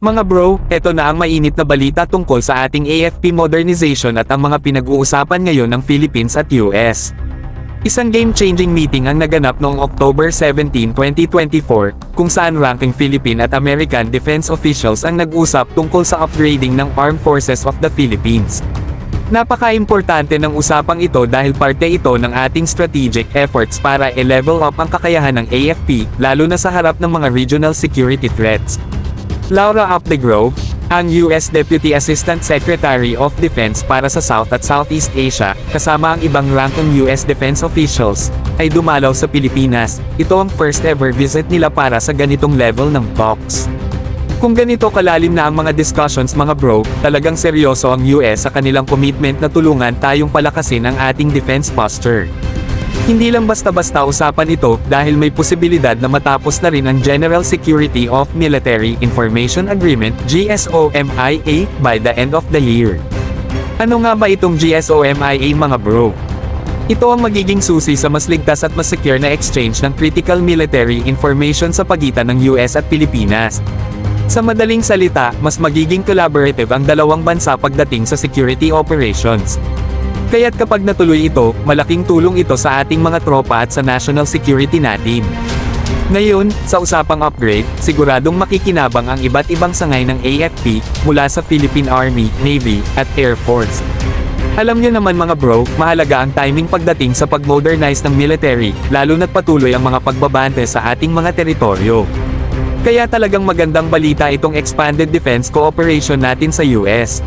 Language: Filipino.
Mga bro, eto na ang mainit na balita tungkol sa ating AFP modernization at ang mga pinag-uusapan ngayon ng Philippines at US. Isang game-changing meeting ang naganap noong October 17, 2024, kung saan ranking Philippine at American defense officials ang nag-usap tungkol sa upgrading ng Armed Forces of the Philippines. Napaka-importante ng usapang ito dahil parte ito ng ating strategic efforts para i-level up ang kakayahan ng AFP, lalo na sa harap ng mga regional security threats. Laura Updegrove, ang US Deputy Assistant Secretary of Defense para sa South at Southeast Asia, kasama ang ibang ranking US defense officials, ay dumalaw sa Pilipinas. Ito ang first ever visit nila para sa ganitong level ng talks. Kung ganito kalalim na ang mga discussions mga bro, talagang seryoso ang US sa kanilang commitment na tulungan tayong palakasin ang ating defense posture. Hindi lang basta-basta usapan ito dahil may posibilidad na matapos na rin ang General Security of Military Information Agreement (GSOMIA) by the end of the year. Ano nga ba itong GSOMIA mga bro? Ito ang magiging susi sa mas ligtas at mas secure na exchange ng critical military information sa pagitan ng US at Pilipinas. Sa madaling salita, mas magiging collaborative ang dalawang bansa pagdating sa security operations. Kaya't kapag natuloy ito, malaking tulong ito sa ating mga tropa at sa national security natin. Ngayon, sa usapang upgrade, siguradong makikinabang ang iba't ibang sangay ng AFP, mula sa Philippine Army, Navy, at Air Force. Alam niyo naman mga bro, mahalaga ang timing pagdating sa pag-modernize ng military, lalo na't patuloy ang mga pagbabante sa ating mga teritoryo. Kaya talagang magandang balita itong expanded defense cooperation natin sa US.